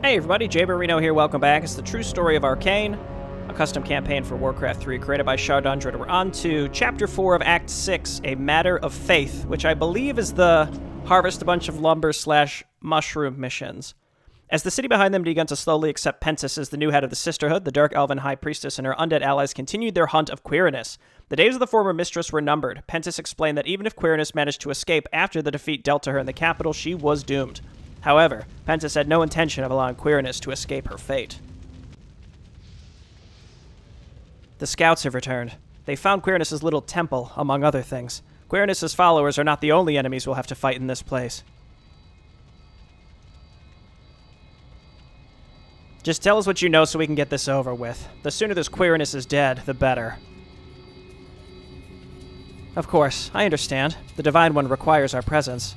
Hey everybody, Jay Barrino here, welcome back. It's the true story of Arkain, a custom campaign for Warcraft 3 created by Shardundred. We're on to Chapter 4 of Act 6, A Matter of Faith, which I believe is the harvest a bunch of lumber / mushroom missions. As the city behind them began to slowly accept Pentis as the new head of the Sisterhood, the Dark Elven High Priestess and her undead allies continued their hunt of Quirinus. The days of the former mistress were numbered. Pentis explained that even if Quirinus managed to escape after the defeat dealt to her in the capital, she was doomed. However, Pentis had no intention of allowing Quirinus to escape her fate. The scouts have returned. They found Quirinus' little temple, among other things. Quirinus' followers are not the only enemies we'll have to fight in this place. Just tell us what you know so we can get this over with. The sooner this Quirinus is dead, the better. Of course, I understand. The Divine One requires our presence.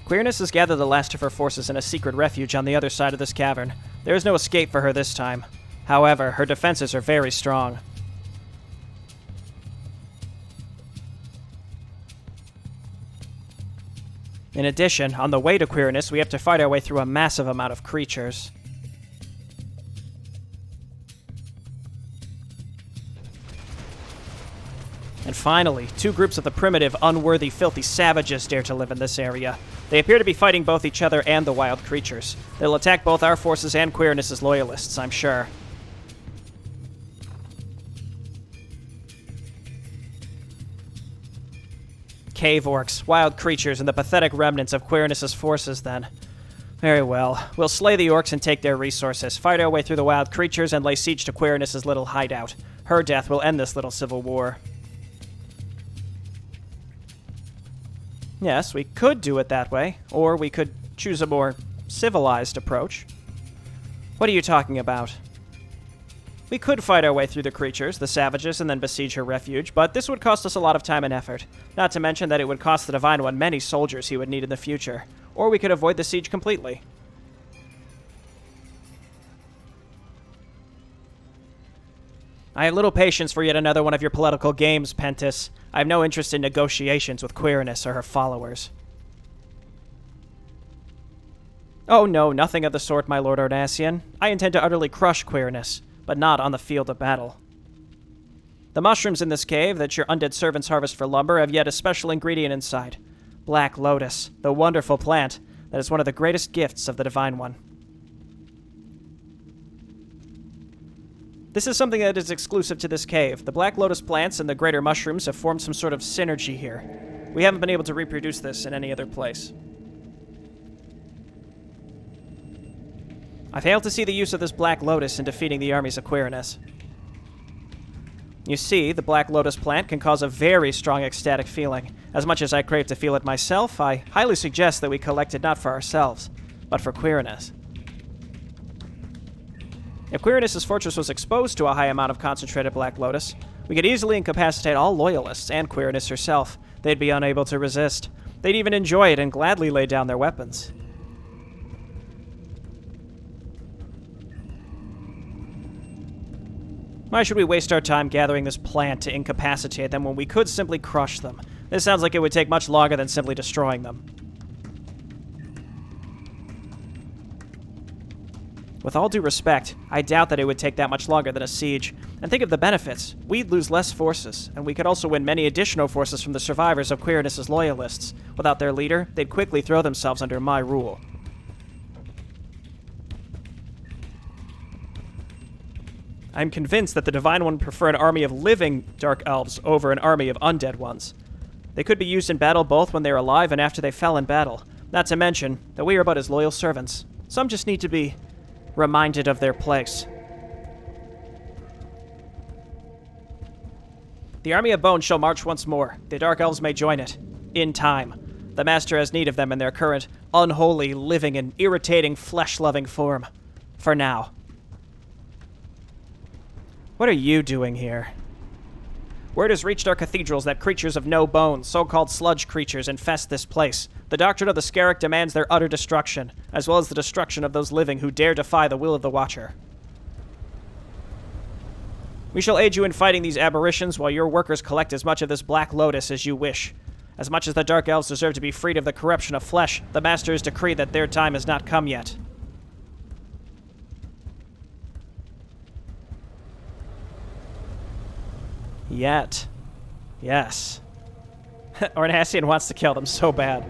Quirinus has gathered the last of her forces in a secret refuge on the other side of this cavern. There is no escape for her this time. However, her defenses are very strong. In addition, on the way to Quirinus, we have to fight our way through a massive amount of creatures. And finally, two groups of the primitive, unworthy, filthy savages dare to live in this area. They appear to be fighting both each other and the wild creatures. They'll attack both our forces and Quirinus' loyalists, I'm sure. Cave orcs, wild creatures, and the pathetic remnants of Quirinus' forces, then. Very well. We'll slay the orcs and take their resources, fight our way through the wild creatures, and lay siege to Quirinus' little hideout. Her death will end this little civil war. Yes, we could do it that way, or we could choose a more civilized approach. What are you talking about? We could fight our way through the creatures, the savages, and then besiege her refuge, but this would cost us a lot of time and effort. Not to mention that it would cost the Divine One many soldiers he would need in the future. Or we could avoid the siege completely. I have little patience for yet another one of your political games, Pentis. I have no interest in negotiations with Quirinus or her followers. Oh no, nothing of the sort, my Lord Ornasian. I intend to utterly crush Quirinus, but not on the field of battle. The mushrooms in this cave that your undead servants harvest for lumber have yet a special ingredient inside. Black lotus, the wonderful plant that is one of the greatest gifts of the Divine One. This is something that is exclusive to this cave. The black lotus plants and the greater mushrooms have formed some sort of synergy here. We haven't been able to reproduce this in any other place. I fail to see the use of this black lotus in defeating the armies of Quirinus. You see, the black lotus plant can cause a very strong ecstatic feeling. As much as I crave to feel it myself, I highly suggest that we collect it not for ourselves, but for Quirinus. If Quirinus' fortress was exposed to a high amount of concentrated black lotus, we could easily incapacitate all loyalists and Quirinus herself. They'd be unable to resist. They'd even enjoy it and gladly lay down their weapons. Why should we waste our time gathering this plant to incapacitate them when we could simply crush them? This sounds like it would take much longer than simply destroying them. With all due respect, I doubt that it would take that much longer than a siege. And think of the benefits. We'd lose less forces, and we could also win many additional forces from the survivors of Quirinus' loyalists. Without their leader, they'd quickly throw themselves under my rule. I'm convinced that the Divine One would prefer an army of living Dark Elves over an army of undead ones. They could be used in battle both when they are alive and after they fell in battle. Not to mention that we are but his loyal servants. Some just need to be reminded of their place. The army of Bone shall march once more. The Dark Elves may join it. In time. The Master has need of them in their current, unholy, living, and irritating, flesh-loving form. For now. What are you doing here? Word has reached our cathedrals that creatures of no bones, so-called sludge creatures, infest this place. The doctrine of the Scarab demands their utter destruction, as well as the destruction of those living who dare defy the will of the Watcher. We shall aid you in fighting these aberrations while your workers collect as much of this black lotus as you wish. As much as the Dark Elves deserve to be freed of the corruption of flesh, the Masters decree that their time has not come yet. Yet. Yes. Ornhassian wants to kill them so bad.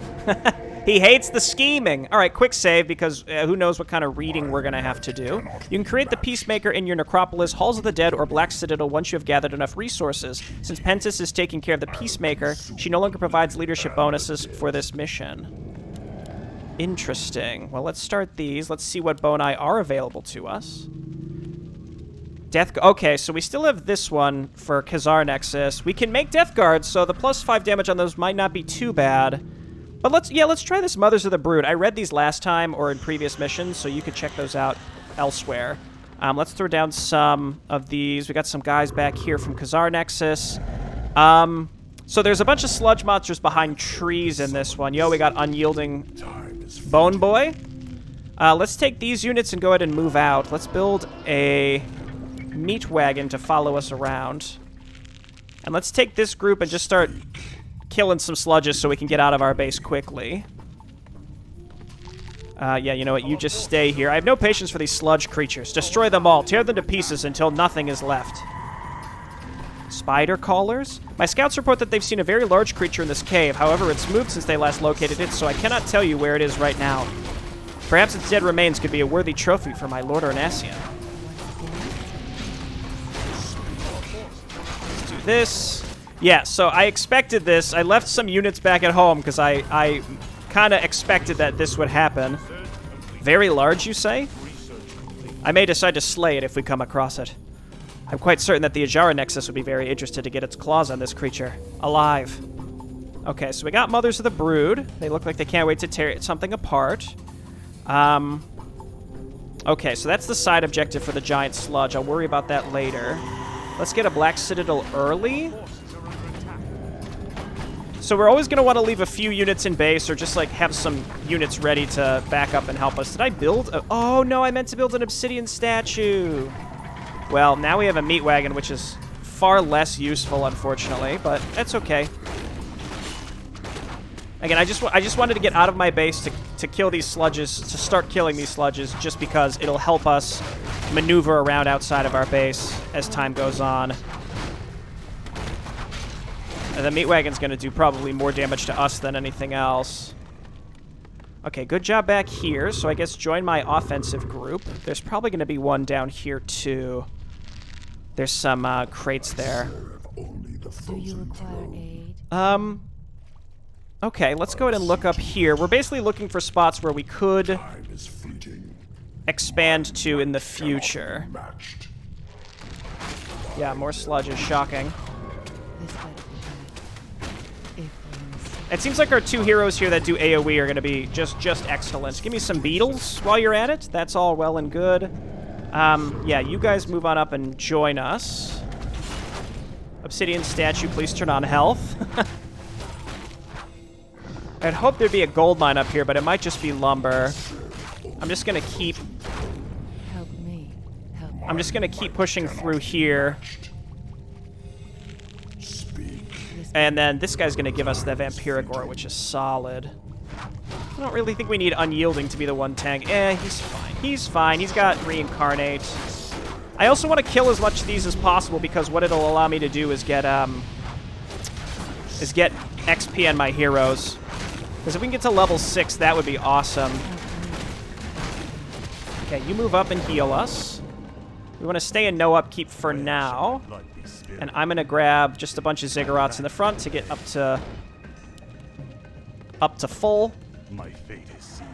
He hates the scheming. All right, quick save, because who knows what kind of reading we're going to have to do. You can create the Peacemaker in your necropolis, Halls of the Dead, or Black Citadel once you have gathered enough resources. Since Pentis is taking care of the Peacemaker, she no longer provides leadership bonuses for this mission. Interesting. Well, let's start these. Let's see what boni are available to us. Okay, so we still have this one for Khazar Nexus. We can make Death Guards, so the +5 damage on those might not be too bad. But let's try this Mothers of the Brood. I read these last time or in previous missions, so you could check those out elsewhere. Let's throw down some of these. We got some guys back here from Khazar Nexus. So there's a bunch of sludge monsters behind trees in this one. Yo, we got Unyielding Bone Boy. Let's take these units and go ahead and move out. Let's build a meat wagon to follow us around. And let's take this group and just start killing some sludges so we can get out of our base quickly. Yeah, you know what? You just stay here. I have no patience for these sludge creatures. Destroy them all. Tear them to pieces until nothing is left. Spider callers? My scouts report that they've seen a very large creature in this cave. However, it's moved since they last located it, so I cannot tell you where it is right now. Perhaps its dead remains could be a worthy trophy for my Lord Ornhassian. Let's do this. Yeah, so I expected this. I left some units back at home because I kind of expected that this would happen. Very large, you say? I may decide to slay it if we come across it. I'm quite certain that the Ajara Nexus would be very interested to get its claws on this creature. Alive. Okay, so we got Mothers of the Brood. They look like they can't wait to tear something apart. Okay, so that's the side objective for the giant sludge. I'll worry about that later. Let's get a Black Citadel early. So we're always going to want to leave a few units in base or just, like, have some units ready to back up and help us. Did I build a... Oh, no, I meant to build an obsidian statue. Well, now we have a meat wagon, which is far less useful, unfortunately, but that's okay. Again, I just wanted to get out of my base to kill these sludges, to start killing these sludges, just because it'll help us maneuver around outside of our base as time goes on. And the meat wagon's going to do probably more damage to us than anything else. Okay, good job back here. So I guess join my offensive group. There's probably going to be one down here, too. There's some crates there. Do you require aid? Okay, let's go ahead and look up here. We're basically looking for spots where we could expand to in the future. Yeah, more sludge is shocking. It seems like our two heroes here that do AoE are going to be just excellent. Give me some beetles while you're at it. That's all well and good. Yeah, you guys move on up and join us. Obsidian statue, please turn on health. I'd hope there'd be a gold mine up here, but it might just be lumber. I'm just going to keep... Help me. Help me. I'm just going to keep pushing through here. And then this guy's going to give us the vampiric ore, which is solid. I don't really think we need Unyielding to be the one tank. He's fine. He's fine. He's got Reincarnate. I also want to kill as much of these as possible because what it'll allow me to do is get XP on my heroes. Because if we can get to level 6, that would be awesome. Okay, you move up and heal us. We want to stay in no upkeep for now. And I'm going to grab just a bunch of ziggurats in the front to get up to full. My fate is sealed.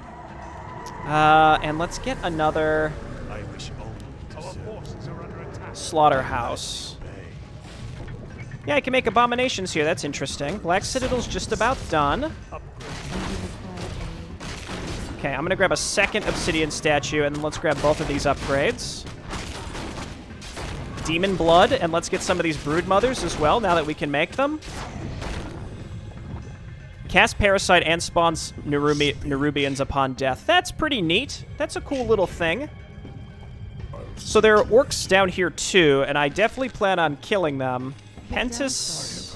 And let's get another I wish only our forces are under attack. slaughterhouse. Yeah, I can make abominations here. That's interesting. Black Citadel's just about done. Okay, I'm going to grab a second obsidian statue, and then let's grab both of these upgrades. Demon Blood, and let's get some of these Brood Mothers as well, now that we can make them. Cast Parasite and spawns Nerubians upon death. That's pretty neat. That's a cool little thing. So there are orcs down here too, and I definitely plan on killing them. Pentis...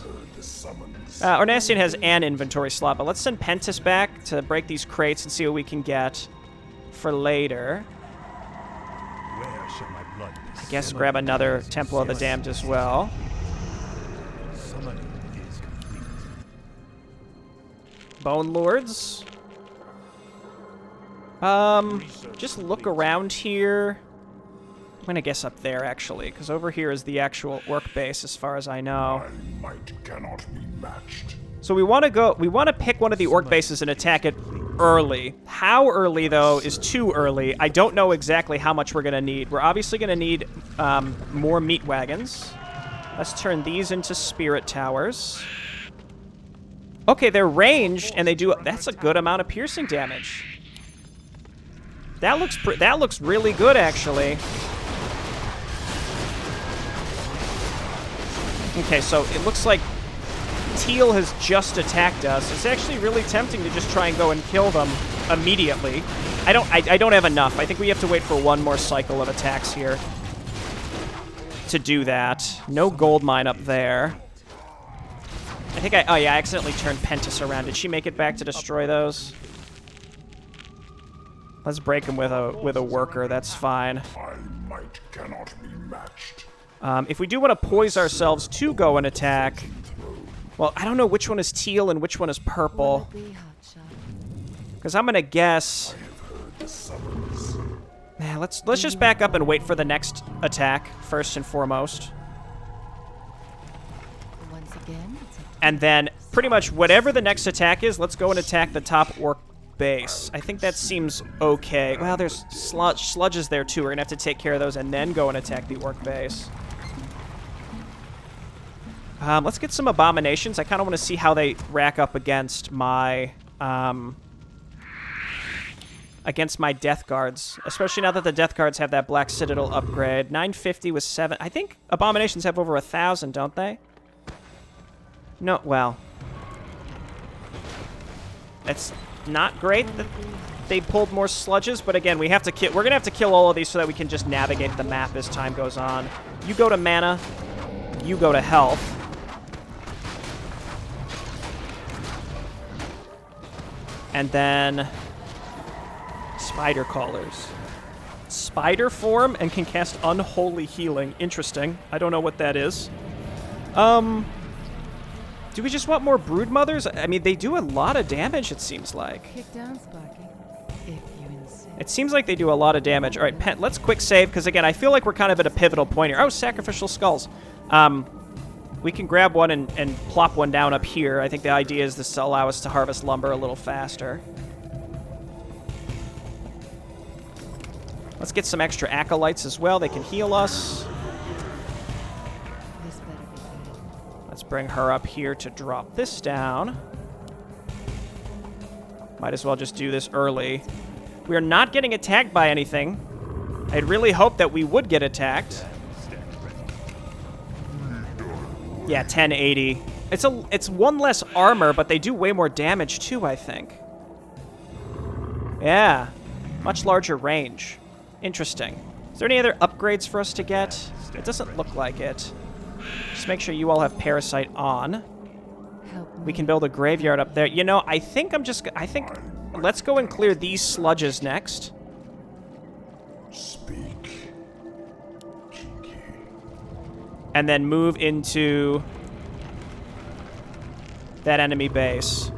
Ornasian has an inventory slot, but let's send Pentis back to break these crates and see what we can get for later. Where shall my blood be? I guess grab another Temple of the Damned as well. Summoning is complete. Bone Lords. Just look around here. I'm gonna guess up there, actually, because over here is the actual Orc base, as far as I know. My might cannot be matched. So we want to pick one of the Orc bases and attack it early. How early, though, is too early. I don't know exactly how much we're gonna need. We're obviously gonna need more meat wagons. Let's turn these into spirit towers. Okay, they're ranged, and they do. That's a good amount of piercing damage. That looks really good, actually. Okay, so it looks like Teal has just attacked us. It's actually really tempting to just try and go and kill them immediately. I don't have enough. I think we have to wait for one more cycle of attacks here to do that. No gold mine up there. I think I accidentally turned Pentis around. Did she make it back to destroy those? Let's break him with a worker. That's fine. My might cannot be matched. If we do want to poise ourselves to go and attack, well, I don't know which one is teal and which one is purple. Because I'm gonna guess. Man, let's just back up and wait for the next attack first and foremost. Once again, And then pretty much whatever the next attack is, let's go and attack the top Orc base. I think that seems okay. Well, there's sludges there too. We're gonna have to take care of those and then go and attack the Orc base. Let's get some abominations. I kind of want to see how they rack up against my death guards, especially now that the death guards have that Black Citadel upgrade. 950 with 7. I think abominations have over 1,000, don't they? No, well, that's not great that they pulled more sludges, but again, we're gonna have to kill all of these so that we can just navigate the map as time goes on. You go to mana, you go to health. And then spider callers. Spider form and can cast unholy healing. Interesting. I don't know what that is. Do we just want more brood mothers? I mean, they do a lot of damage, it seems like. kick down, Sparky. If you insist. It seems like they do a lot of damage. All right, Pen, let's quick save, because again, I feel like we're kind of at a pivotal point here. Oh, sacrificial skulls. We can grab one and plop one down up here. I think the idea is this to allow us to harvest lumber a little faster. Let's get some extra acolytes as well. They can heal us. This better be good. Let's bring her up here to drop this down. Might as well just do this early. We are not getting attacked by anything. I'd really hoped that we would get attacked. Yeah, 1080. It's one less armor, but they do way more damage too, I think. Yeah. Much larger range. Interesting. Is there any other upgrades for us to get? It doesn't look like it. Just make sure you all have Parasite on. Help We me. can build a graveyard up there. You know, I think let's go and clear these sludges next. Speak. Cheeky. And then move into that enemy base.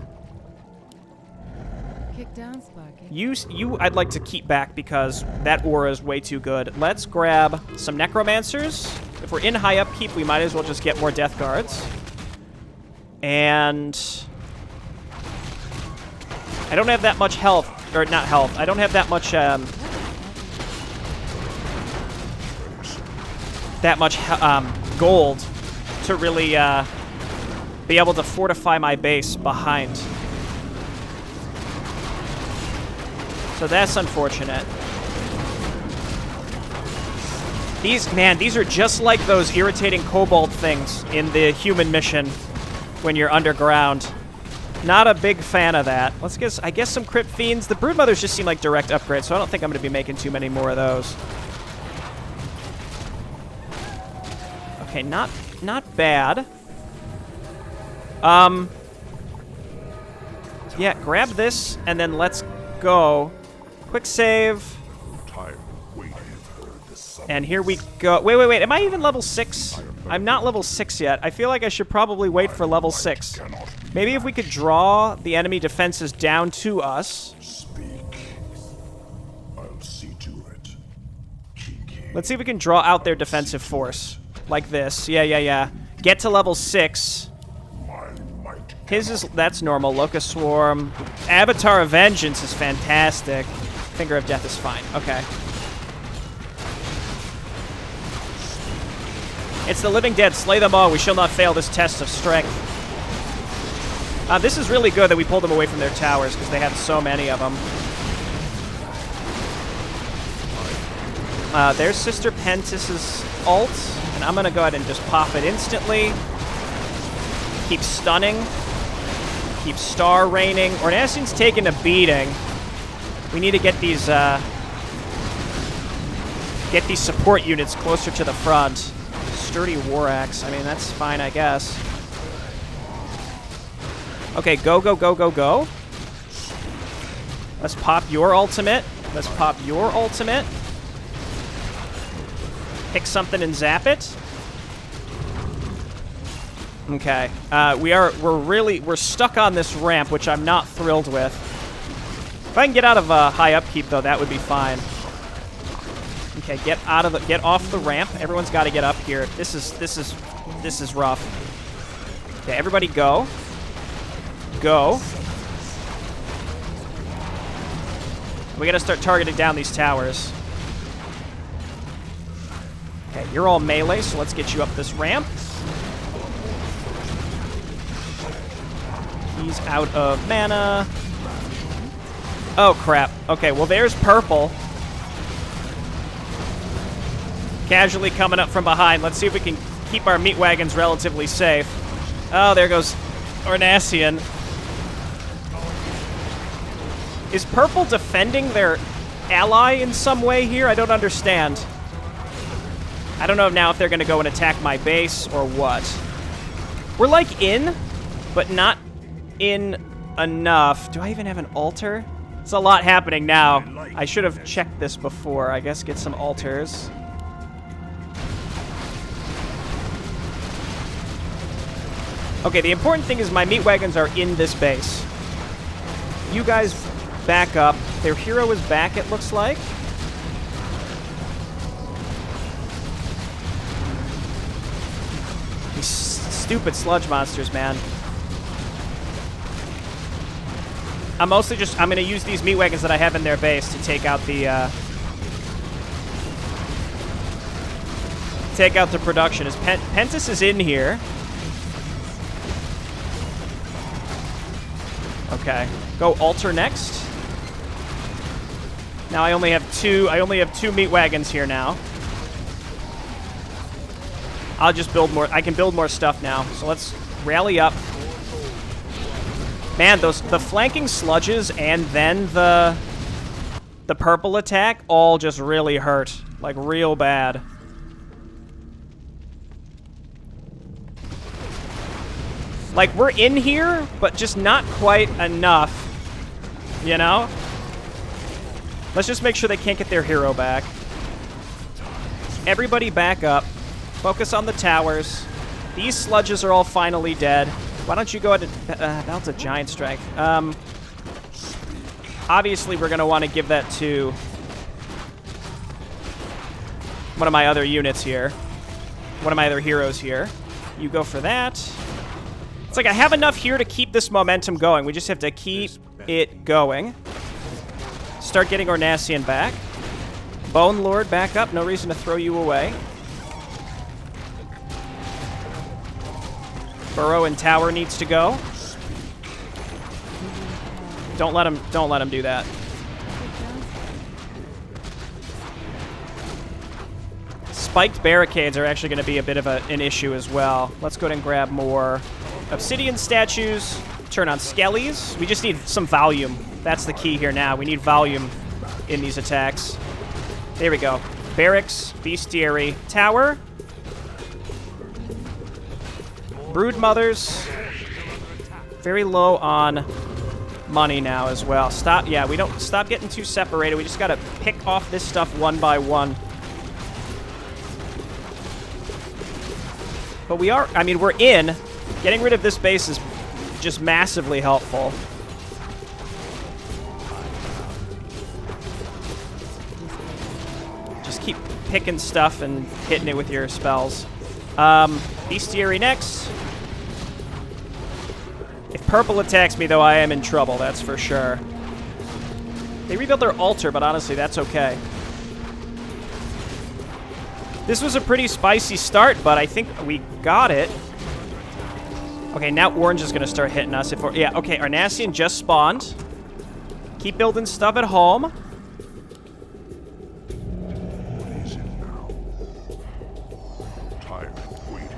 Kick down, Sparky. You I'd like to keep back because that aura is way too good. Let's grab some necromancers. If we're in high upkeep, we might as well just get more death guards. And I don't have that much health, or not health. I don't have that much gold to really be able to fortify my base behind. So that's unfortunate. These are just like those irritating kobold things in the human mission when you're underground. Not a big fan of that. I guess some Crypt Fiends. The Broodmothers just seem like direct upgrades, so I don't think I'm going to be making too many more of those. Okay, not bad. Yeah, grab this, and then let's go. Quick save. Tired of waiting. The summons. And here we go. Wait. Am I even level 6? I'm not level 6 yet. I feel like I should probably wait for level 6. Cannot be Maybe if we could draw the enemy defenses down to us. speak. I'll see to it. Kinky. Let's see if we can draw out their defensive force. Like this. Yeah. Get to level 6. My might. His is, that's normal. Locust Swarm. Avatar of Vengeance is fantastic. Finger of Death is fine. Okay. It's the living dead. Slay them all. We shall not fail this test of strength. This is really good that we pulled them away from their towers because they had so many of them. There's Sister Pentis's ult, and I'm going to go ahead and just pop it instantly. Keep stunning. Keep star raining. Ornasian's taking a beating. We need to get these support units closer to the front. Sturdy War Axe. I mean, that's fine, I guess. Okay, go. Let's pop your ultimate. Pick something and zap it. Okay. We're stuck on this ramp, which I'm not thrilled with. If I can get out of high upkeep, though, that would be fine. Okay, get off the ramp. Everyone's got to get up here. This is rough. Okay, everybody go. Go. We got to start targeting down these towers. Okay, you're all melee, so let's get you up this ramp. He's out of mana. Oh, crap. Okay, well, there's purple. Casually coming up from behind. Let's see if we can keep our meat wagons relatively safe. Oh, there goes Ornasian. Is purple defending their ally in some way here? I don't understand. I don't know now if they're going to go and attack my base or what. We're like in, but not in enough. Do I even have an altar? It's a lot happening now. I should have checked this before. I guess get some altars. Okay, the important thing is my meat wagons are in this base. You guys back up. Their hero is back, it looks like. These stupid sludge monsters, man. I'm going to use these meat wagons that I have in their base to take out the production. As Pentis is in here. Okay. Go altar next. Now I only have two meat wagons here now. I'll just build more. I can build more stuff now. So let's rally up. Man, the flanking sludges and then the purple attack all just really hurt. Like, real bad. Like, we're in here, but just not quite enough. You know? Let's just make sure they can't get their hero back. Everybody back up. Focus on the towers. These sludges are all finally dead. Why don't you go ahead and balance a giant strength? Obviously, we're going to want to give that to one of my other units here. One of my other heroes here. You go for that. It's like I have enough here to keep this momentum going. We just have to keep it going. Start getting Ornasian back. Bone Lord back up. No reason to throw you away. Burrow and tower needs to go. Don't let him do that. Spiked barricades are actually going to be a bit of an issue as well. Let's go ahead and grab more obsidian statues. Turn on skellies. We just need some volume. That's the key here now. We need volume in these attacks. There we go. Barracks, bestiary, tower. Brood mothers. very low on money now as well. We don't stop getting too separated. We just gotta pick off this stuff one by one. But we're in. Getting rid of this base is just massively helpful. Just keep picking stuff and hitting it with your spells. Bestiary next. If purple attacks me, though, I am in trouble, that's for sure. They rebuilt their altar, but honestly, that's okay. This was a pretty spicy start, but I think we got it. Okay, now orange is going to start hitting us. Yeah, okay, Arnassian just spawned. Keep building stuff at home. What is it now? Tired of waiting.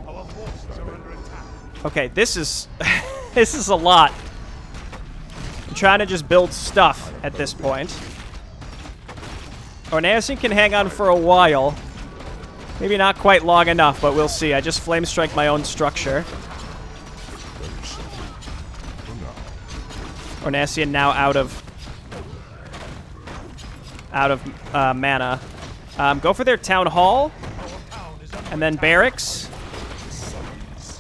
Our forces are under attack. Okay, this is this is a lot. I'm trying to just build stuff at this point. Arnassian can hang on for a while. Maybe not quite long enough, but we'll see. I just flame strike my own structure. Ornassian now out of mana. Go for their town hall, and then barracks.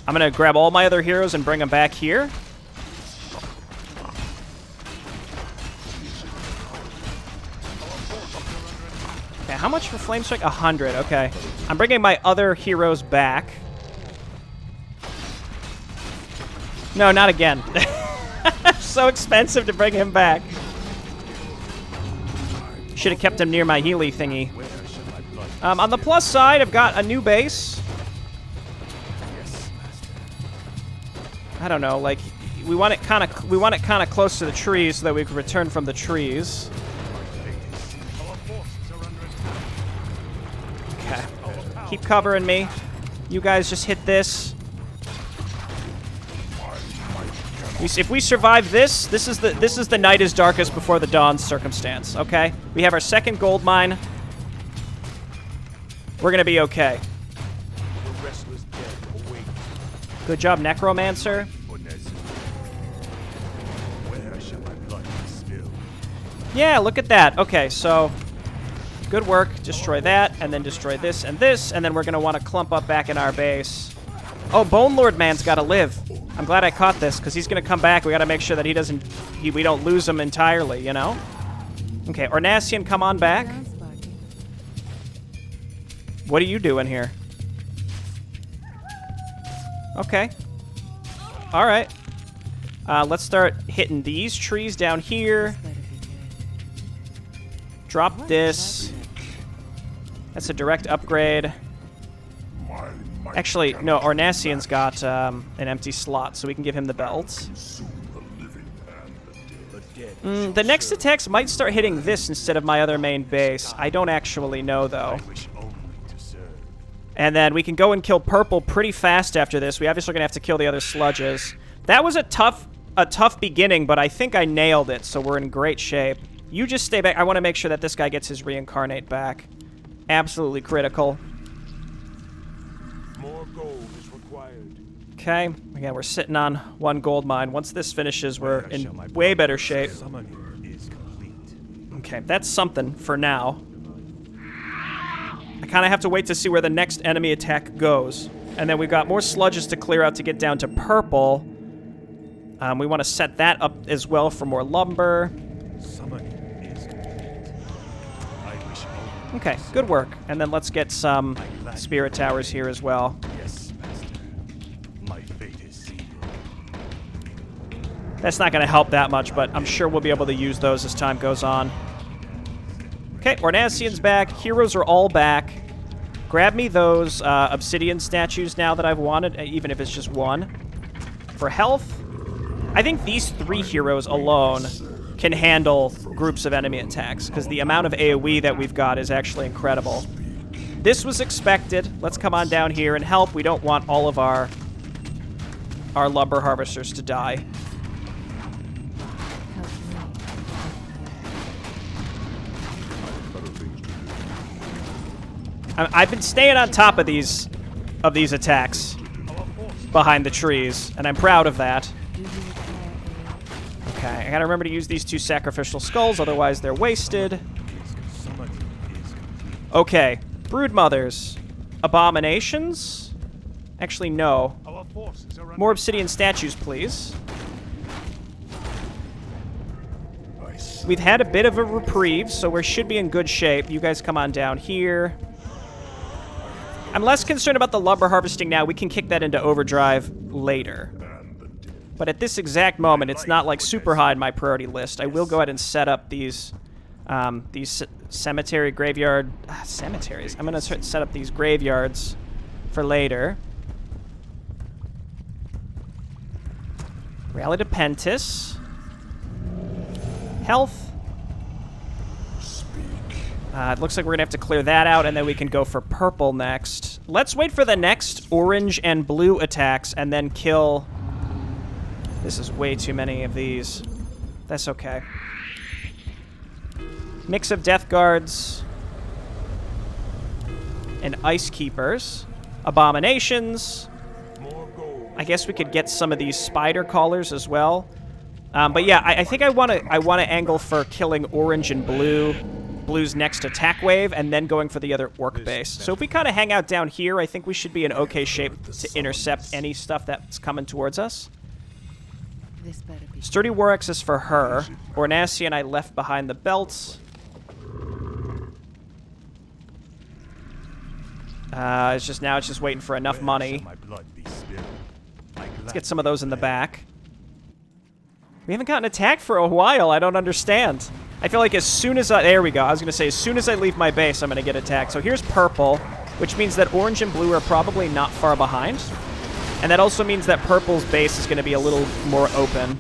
I'm gonna grab all my other heroes and bring them back here. Okay, how much for flame strike? 100. Okay, I'm bringing my other heroes back. No, not again. So expensive to bring him back. Should have kept him near my Healy thingy. On the plus side, I've got a new base. I don't know, like we want it kind of close to the trees so that we can return from the trees. Okay. Keep covering me. You guys just hit this. If we survive this, this is the night is darkest before the dawn circumstance, okay? We have our second gold mine. We're gonna be okay. Good job, Necromancer. Where shall my blood be spilled? Yeah, look at that. Okay, so good work. Destroy that, and then destroy this, and then we're gonna want to clump up back in our base. Oh, Bone Lord Man's gotta live. I'm glad I caught this, because he's going to come back. We got to make sure that we don't lose him entirely, you know? Okay, Ornassian, come on back. What are you doing here? Okay. All right. Let's start hitting these trees down here. Drop this. That's a direct upgrade. Actually, no, Ornassian's got an empty slot, so we can give him the belt. The next attacks might start hitting this instead of my other main base. I don't actually know, though. And then we can go and kill purple pretty fast after this. We obviously are going to have to kill the other sludges. That was a tough beginning, but I think I nailed it, so we're in great shape. You just stay back. I want to make sure that this guy gets his reincarnate back. Absolutely critical. More gold is required. Okay, again, we're sitting on 1 gold mine. Once this finishes, we're in way better shape. Summoning is complete. Okay, that's something for now. I kind of have to wait to see where the next enemy attack goes. And then we've got more sludges to clear out to get down to purple. We want to set that up as well for more lumber. Summoning is complete. I wish only Okay, good work. And then let's get some spirit towers here as well. Yes, master. My fate is sealed. That's not going to help that much, but I'm sure we'll be able to use those as time goes on. Okay, Ornassian's back. Heroes are all back. Grab me those obsidian statues now that I've wanted, even if it's just one. For health, I think these 3 heroes alone can handle groups of enemy attacks, because the amount of AoE that we've got is actually incredible. This was expected. Let's come on down here and help. We don't want all of our lumber harvesters to die. I've been staying on top of these attacks behind the trees, and I'm proud of that. Do you require aid? Okay, I gotta remember to use these 2 sacrificial skulls, otherwise they're wasted. Summoning is complete. Okay, brood mothers. Abominations? Actually, no. Our forces are More obsidian statues, please. We've had a bit of a reprieve, so we should be in good shape. You guys come on down here. I'm less concerned about the lumber harvesting now. We can kick that into overdrive later. But at this exact moment, it's not like super high on my priority list. I will go ahead and set up these cemetery graveyard cemeteries. I'm gonna set up these graveyards for later. Rally to Pentis. Health. It looks like we're gonna have to clear that out, and then we can go for purple next. Let's wait for the next orange and blue attacks, and then kill. This is way too many of these. That's okay. Mix of Death Guards and Ice Keepers. Abominations. I guess we could get some of these Spider Callers as well. But yeah, I think I want to angle for killing orange and blue. Blue's next attack wave, and then going for the other orc base. So if we kind of hang out down here, I think we should be in okay shape to intercept any stuff that's coming towards us. This better be. Sturdy War Axe is for her. Ornassi and I left behind the belts. It's just waiting for enough money. Let's get some of those in the back. We haven't gotten attacked for a while. I don't understand. I feel like as soon as there we go. I was going to say, as soon as I leave my base, I'm going to get attacked. So here's purple, which means that orange and blue are probably not far behind. And that also means that purple's base is going to be a little more open.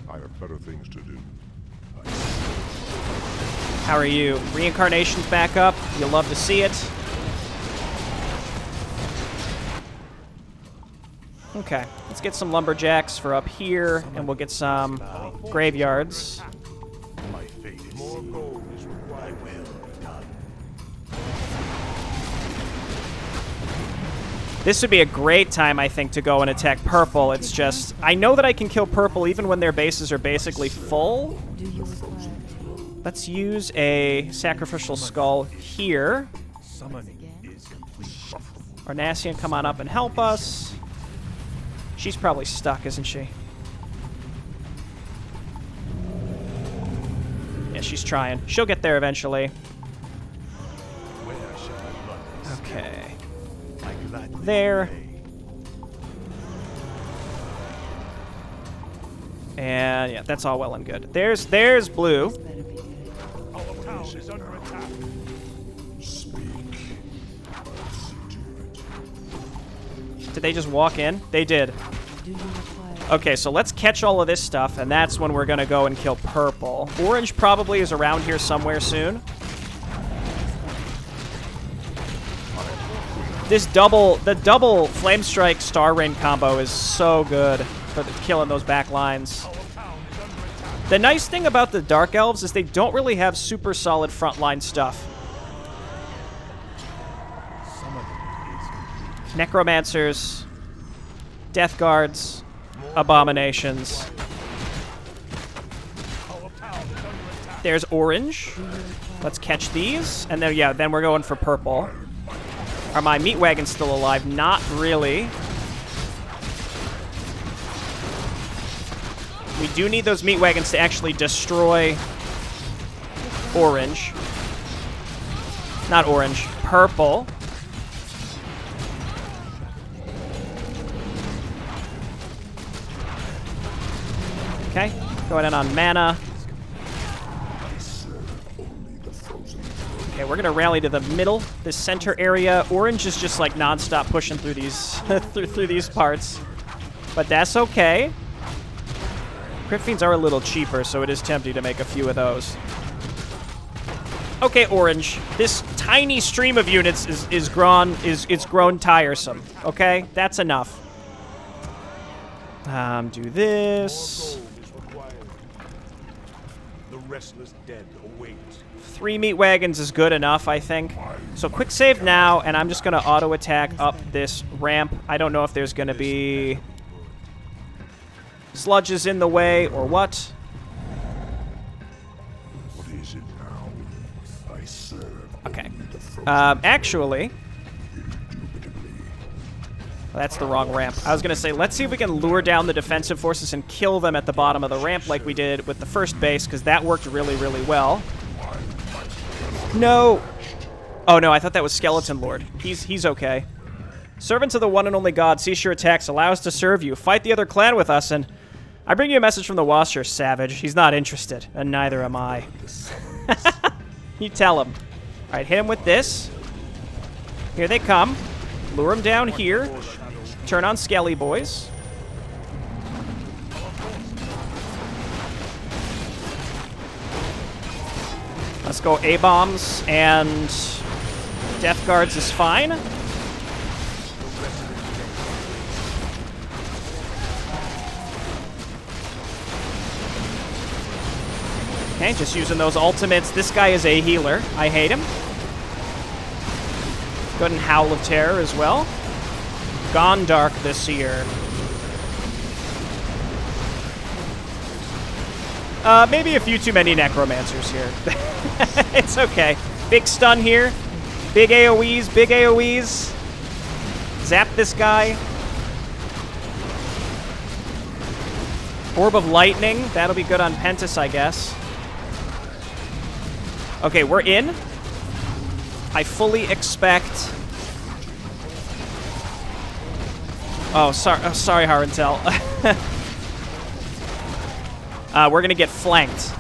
I have better things to do. How are you? Reincarnation's back up. You'll love to see it. Okay, let's get some lumberjacks for up here, and we'll get some graveyards. My fate is More sealed. gold is required. I will be done. This would be a great time, I think, to go and attack purple. It's just, I know that I can kill purple even when their bases are basically full. Do you require aid? Let's use a sacrificial skull here. Summoning is complete. Arnassian, come on up and help us. She's probably stuck, isn't she? Yeah, she's trying. She'll get there eventually. Where shall my blood be spilled? Okay. I gladly There. obey. And yeah, that's all well and good. There's blue. This better be good. Our town is under attack. Speak. I'll see to it. Did they just walk in? They did. Do you require Okay, so let's catch all of this stuff, and that's when we're gonna go and kill purple. Orange probably is around here somewhere soon. The double Flame Strike Star Rain combo is so good for killing those back lines. The nice thing about the Dark Elves is they don't really have super solid frontline stuff. Summoning is complete. Necromancers, Death Guards, Abominations. Our town is under attack. There's orange. Let's catch these. And then, yeah, then we're going for purple. Are my meat wagons still alive? Not really. We do need those meat wagons to actually destroy orange. Not orange. Purple. Okay. Going in on mana. Okay, we're gonna rally to the middle, this center area. Orange is just like non-stop pushing through these through these parts, but that's okay. Crit Fiends are a little cheaper, so it is tempting to make a few of those. Okay, orange. This tiny stream of units is grown tiresome. Okay, that's enough. Do this. Gold is required. The restless dead await. 3 meat wagons is good enough, I think. So quick save now, and I'm just going to auto-attack up this ramp. I don't know if there's going to be Sludge is in the way, or what? What is it now? I serve. Okay. only the frozen Actually... That's the wrong ramp. I was going to say, let's see if we can lure down the defensive forces and kill them at the bottom of the ramp like we did with the first base, because that worked really, really well. No! Oh, no, I thought that was Skeleton Lord. He's okay. Servants of the one and only God, cease your attacks. Allow us to serve you. Fight the other clan with us, and I bring you a message from the Washer, savage. He's not interested, and neither am I. You tell him. All right, hit him with this. Here they come. Lure him down here. Turn on Skelly boys. Let's go A-bombs, and Death Guards is fine. Okay, just using those ultimates. This guy is a healer. I hate him. Good and Howl of Terror as well. Gone dark this year. Maybe a few too many necromancers here. It's okay. Big stun here. Big AoEs, big AoEs. Zap this guy. Orb of Lightning. That'll be good on Pentus, I guess. Okay, we're in. I fully expect... Oh, sorry, Harentel. We're gonna get flanked.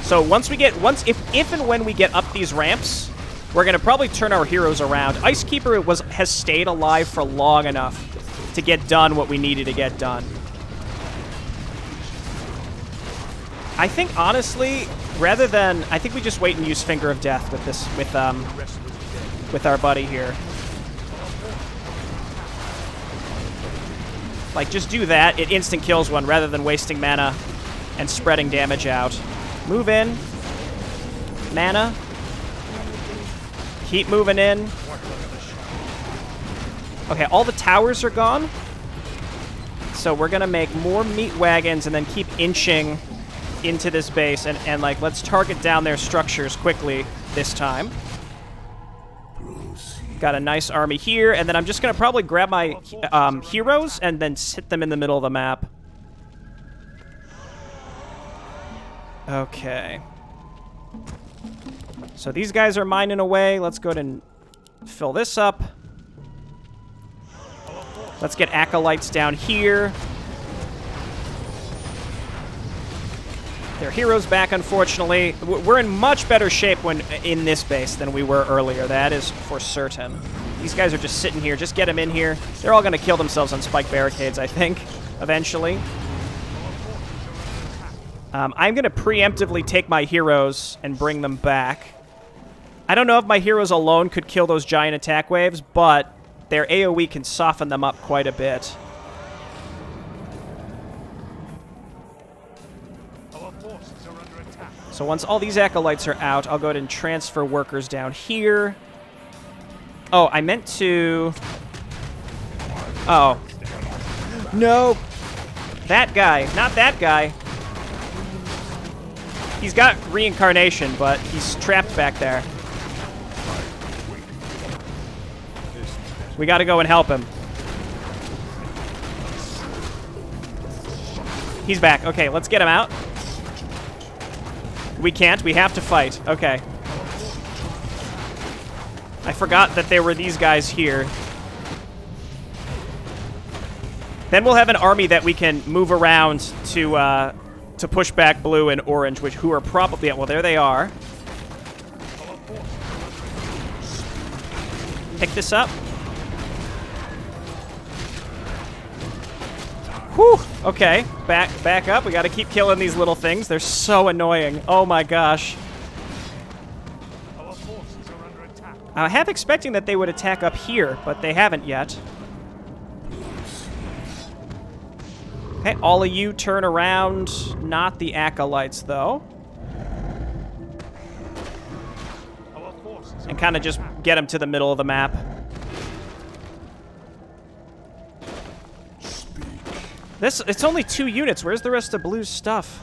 So if and when we get up these ramps, we're gonna probably turn our heroes around. Icekeeper has stayed alive for long enough to get done what we needed to get done. I think honestly, I think we just wait and use Finger of Death with this with our buddy here. Like, just do that. It instant kills one rather than wasting mana and spreading damage out. Move in. Mana. Keep moving in. Okay, all the towers are gone. So we're going to make more meat wagons and then keep inching into this base. And like, let's target down their structures quickly this time. Got a nice army here, and then I'm just going to probably grab my heroes and then sit them in the middle of the map. Okay. So these guys are mining away. Let's go ahead and fill this up. Let's get acolytes down here. Their heroes back, unfortunately. We're in much better shape when in this base than we were earlier. That is for certain. These guys are just sitting here. Just get them in here. They're all going to kill themselves on spike barricades, I think, eventually. I'm going to preemptively take my heroes and bring them back. I don't know if my heroes alone could kill those giant attack waves, but their AoE can soften them up quite a bit. So once all these acolytes are out, I'll go ahead and transfer workers down here. Oh, I meant to... Oh. No! That guy. Not that guy. He's got reincarnation, but he's trapped back there. We gotta go and help him. He's back. Okay, let's get him out. We can't. We have to fight. Okay. I forgot that there were these guys here. Then we'll have an army that we can move around to push back blue and orange, who are probably... Well, there they are. Pick this up. Whew. Okay, back up. We got to keep killing these little things. They're so annoying. Oh my gosh. I have expecting that they would attack up here, but they haven't yet. Okay, all of you turn around. Not the acolytes, though. And kind of just get them to the middle of the map. It's only 2 units. Where's the rest of Blue's stuff?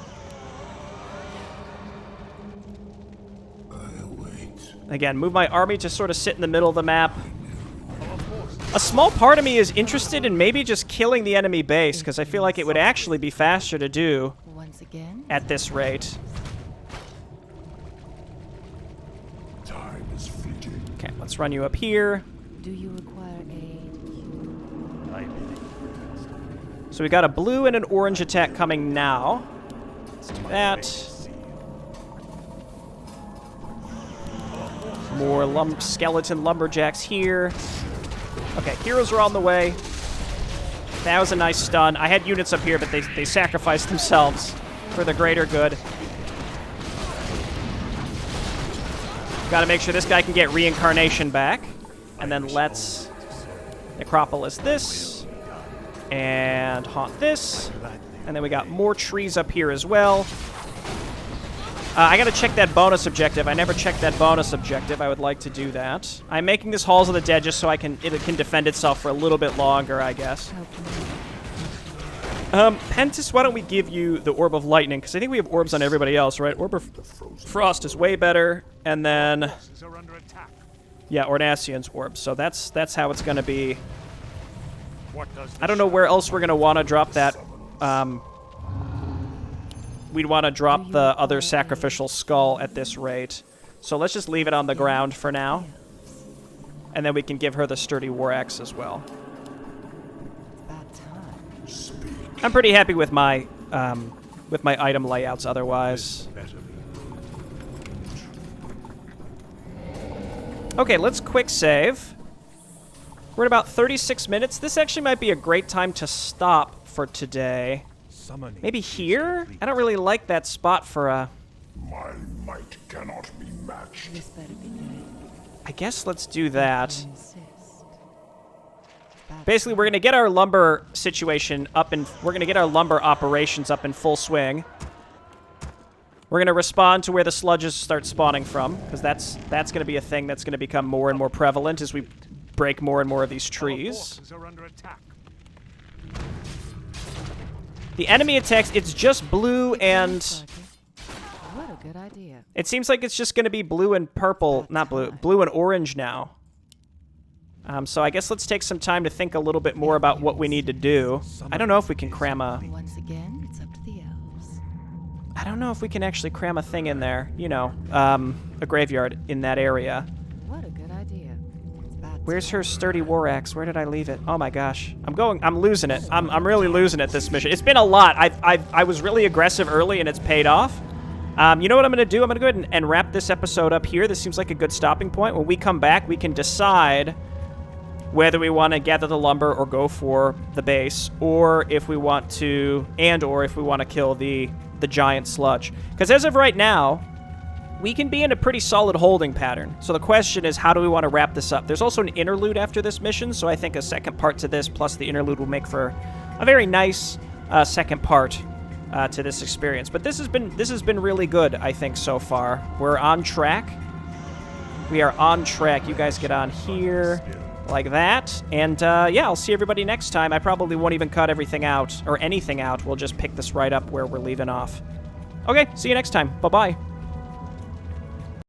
I await. Again, move my army to sort of sit in the middle of the map. A small part of me is interested in maybe just killing the enemy base, because I feel like it would actually be faster to do Once again, at this rate. Time is fleeting. Okay, let's run you up here. do you require aid? So we got a blue and an orange attack coming now. Let's do that. More skeleton lumberjacks here. Okay, heroes are on the way. That was a nice stun. I had units up here, but they sacrificed themselves for the greater good. Gotta make sure this guy can get reincarnation back. And then let's Necropolis this. And haunt this. And then we got more trees up here as well. I gotta check that bonus objective. I never checked that bonus objective. I would like to do that. I'm making this Halls of the Dead just so it can defend itself for a little bit longer, I guess. Pentis, why don't we give you the Orb of Lightning? Because I think we have orbs on everybody else, right? Orb of Frost is way better. And then... yeah, Ornasian's Orb. So that's how it's gonna be. I don't know where else we're gonna want to drop that. We'd want to drop the other sacrificial skull at this rate. So let's just leave it on the ground for now. And then we can give her the sturdy war axe as well. I'm pretty happy with my item layouts otherwise. Okay, let's quick save. We're at about 36 minutes. This actually might be a great time to stop for today. Maybe here? I don't really like that spot for a... My might cannot be matched. This better be good. I guess let's do that. Insist. Basically, we're going to get our lumber situation up and we're going to get our lumber operations up in full swing. We're going to respond to where the sludges start spawning from, because that's going to be a thing that's going to become more and more prevalent as we break more and more of these trees. The enemy attacks, it's just blue and... What a good idea. It seems like it's just going to be blue and purple, not blue, blue and orange now. So I guess let's take some time to think a little bit more about what we need to do. I don't know if we can cram a... Once again, it's up to the elves. I don't know if we can actually cram a thing in there. You know, a graveyard in that area. What a good idea. It's bad. Where's her sturdy war axe? Where did I leave it? Oh my gosh. I'm losing it. I'm really losing it this mission. It's been a lot. I was really aggressive early and it's paid off. You know what I'm going to do? I'm going to go ahead and wrap this episode up here. This seems like a good stopping point. When we come back, we can decide whether we want to gather the lumber or go for the base, or if we want to, or if we want to kill the giant sludge. Because as of right now, we can be in a pretty solid holding pattern. So the question is, how do we want to wrap this up? There's also an interlude after this mission, so I think a second part to this plus the interlude will make for a very nice second part to this experience. But this has been really good, I think, so far. We're on track. We are on track. You guys get on here like that. And yeah, I'll see everybody next time. I probably won't even cut everything out or anything out. We'll just pick this right up where we're leaving off. Okay, see you next time. Bye-bye.